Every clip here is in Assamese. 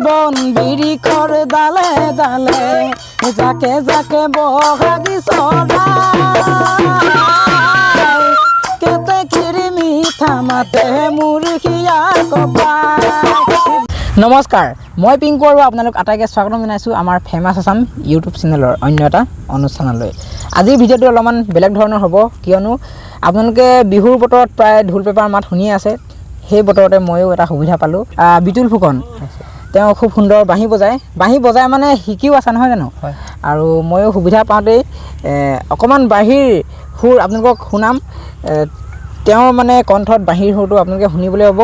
বন বিড়ি করে ডালে ডালে যাকে যাকে বহাগি সদাই কেতে কিরিমি থামাতে মুরখিয়া কপাই। নমস্কাৰ, মই পিংকু আৰু আপোনালোক আটাইকে স্বাগতম জনাইছোঁ আমাৰ ফেমাছ আছাম ইউটিউব চেনেলৰ অন্য এটা অনুষ্ঠানলৈ। আজিৰ ভিডিঅ'টো অলপমান বেলেগ ধৰণৰ হ'ব, কিয়নো আপোনালোকে বিহুৰ বতৰত প্ৰায় ঢোল পেপাৰ মাত শুনিয়ে আছে। সেই বতৰতে ময়ো এটা সুবিধা পালোঁ। বিতুল ফুকন তেওঁ খুব সুন্দৰ বাঁহী বজায় মানে শিকিও আছে নহয় জানো। আৰু ময়ো সুবিধা পাওঁতেই অকণমান বাঁহীৰ সুৰ আপোনালোকক শুনাম। তেওঁৰ মানে কণ্ঠত বাঁহীৰ সুৰটো আপোনালোকে শুনিবলৈ হ'ব।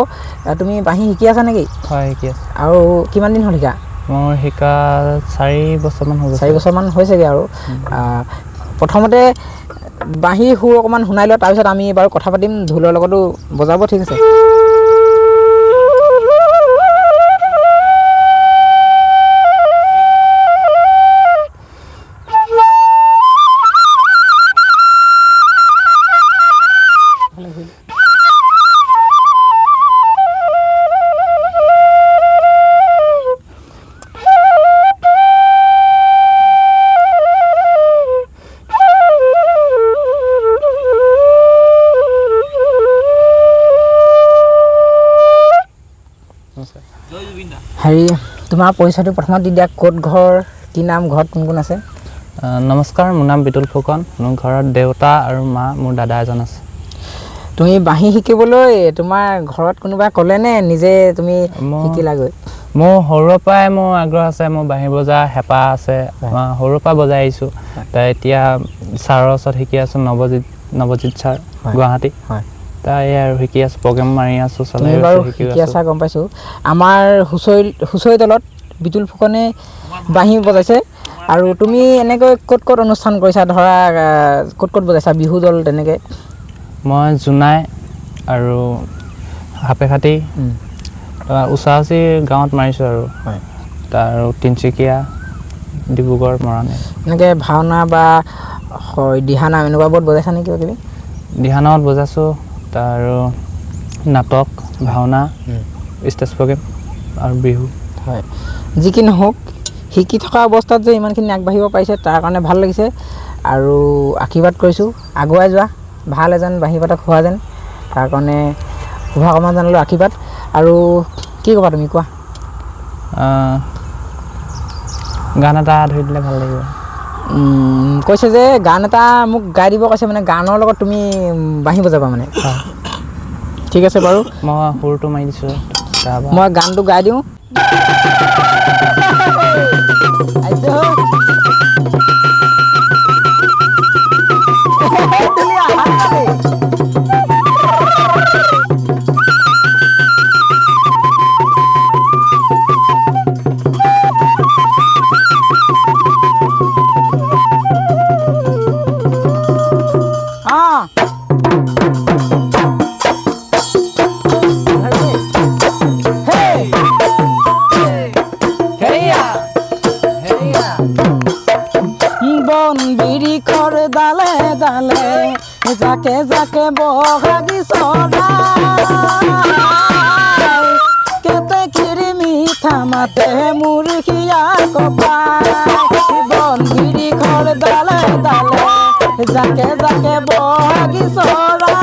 তুমি বাঁহী শিকি আছা নেকি? হয়, শিকি আছোঁ। আৰু কিমান দিন হ'ল শিকা? মোৰ শিকা 4 বছৰমান হ'ল। 4 বছৰমান হৈছেগৈ। আৰু প্ৰথমতে বাঁহীৰ সুৰ অকণমান শুনাই লোৱা, তাৰপিছত আমি বাৰু কথা পাতিম। ঢোলৰ লগতো বজাব, ঠিক আছে? হেৰি, তোমাৰ পৰিচয়টো প্ৰথমত দি দিয়া। ক'ত ঘৰ, কি নাম, ঘৰত কোন কোন আছে? নমস্কাৰ, মোৰ নাম বিতুল ফুকন। মোৰ ঘৰত দেউতা আৰু মা, মোৰ দাদা এজন আছে। তুমি বাঁহী শিকিবলৈ তোমাৰ ঘৰত কোনোবাই ক'লেনে নিজে তুমি শিকিলাগৈ? মোৰ সৰুৰ পৰাই মোৰ আগ্ৰহ আছে, মোৰ বাঁহী বজা হেঁপাহ আছে। সৰুৰ পৰা বজাই আহিছোঁ। এতিয়া ছাৰৰ ওচৰত শিকি আছোঁ, নৱজিত ছাৰ, গুৱাহাটী। তাই আৰু শিকি আছোঁ, প্ৰগ্ৰেম মাৰি আছোঁ, চলাই বাৰু শিকি আছা, গম পাইছোঁ। আমাৰ হুঁচৰি দলত বিতুল ফুকনে বাঁহী বজাইছে। আৰু তুমি এনেকৈ ক'ত ক'ত অনুষ্ঠান কৰিছা? ধৰা ক'ত ক'ত বজাইছা বিহু দল তেনেকৈ? মই জোনাই আৰু সাপেখাতি, ওচৰাওচৰি গাঁৱত মাৰিছোঁ আৰু আৰু তিনিচুকীয়া, ডিব্ৰুগড়, মৰাণে। এনেকৈ ভাওনা বা দিহানাম এনেকুৱাবোৰত বজাইছা নেকি? কিবা কিবি দিহানামত বজাইছোঁ, আৰু নাটক, ভাওনা, ষ্টেজ প্ৰগ্ৰেম আৰু বিহু। হয়, যি কি নহওক, শিকি থকা অৱস্থাত যে ইমানখিনি আগবাঢ়িব পাৰিছে তাৰ কাৰণে ভাল লাগিছে। আৰু আশীৰ্বাদ কৰিছোঁ, আগুৱাই যোৱা, ভাল এজন বাঁহী বাদক হোৱা যেন, তাৰ কাৰণে শুভকামনা জনালোঁ, আশীৰ্বাদ। আৰু কি ক'বা তুমি, কোৱা? গান এটা ধৰি দিলে ভাল লাগিব। কৈছে যে গান এটা মোক গাই দিব কৈছে, মানে গানৰ লগত তুমি বাঁহী বজাবা মানে? ঠিক আছে বাৰু, মই সুৰটো মাৰি দিছোঁ, মই গানটো গাই দিওঁ। বন বিড়ি করে ডালে ডালে যাকে যাকে বহাগি সদাই কেতে কিরিমি থামাতে মুরখিয়া কপাই। বন বিড়ি করে ডালে ডালে যাকে যাকে বহাগি সদাই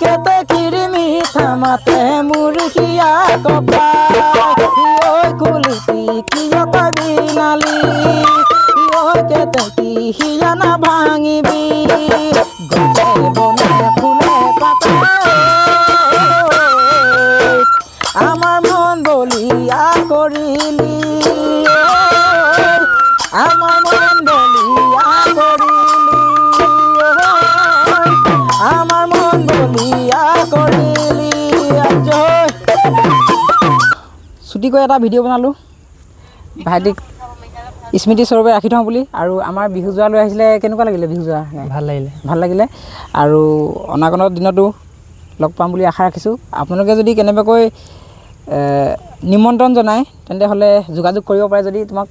কেতে কিরিমি থামাতে মুরখিয়া কপাই। ওই কুলিতি কিয় কবি নালি, কেতে কি হিয়ানা ভাঙিবি, গছে বনে ফুলে পাতে আমার মন বলিয়া করিলি, আমার মন বলিয়া করিলি, আমার মন বলিয়া করিলি। ছুটিকৈ এটা ভিডিঅ' বনালোঁ, ভাইটিক স্মৃতিস্বৰূপে ৰাখি থওঁ বুলি। আৰু আমাৰ বিহু যোৱা লৈ আহিছিলে, কেনেকুৱা লাগিলে বিহু যোৱা? ভাল লাগিলে। আৰু অনাগত দিনতো লগ পাম বুলি আশা ৰাখিছোঁ। আপোনালোকে যদি কেনেবাকৈ নিমন্ত্ৰণ জনায় তেন্তে যোগাযোগ কৰিব পাৰে। যদি তোমাক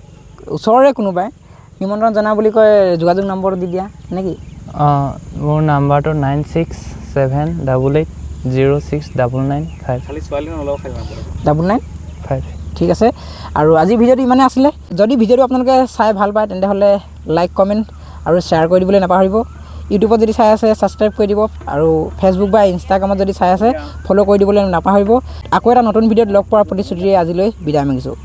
ওচৰৰে কোনোবাই নিমন্ত্ৰণ জনা বুলি কয়, যোগাযোগ নম্বৰটো দি দিয়া নেকি? মোৰ নাম্বাৰটো 967888 06995 99 ঠিক আছে আৰু আজি ভিডিঅ'টো ইমানে আছিলে যদি ভিডিঅ'টো আপোনালোকে চাই ভাল পায় তেন্তে লাইক কমেণ্ট আৰু শ্বেয়াৰ কৰি দিবলৈ নাপাহৰিব ইউটিউবত যদি চাই আছে ছাবস্ক্ৰাইব কৰি দিব আৰু ফেচবুক বা ইনষ্টাগ্ৰামত যদি চাই আছে ফ'ল' কৰি দিবলৈ নাপাহৰিব আকৌ এটা নতুন ভিডিঅ'ত লগ পোৱাৰ প্ৰতিশ্ৰুতিৰে আজিলৈ বিদায় মাগিছোঁ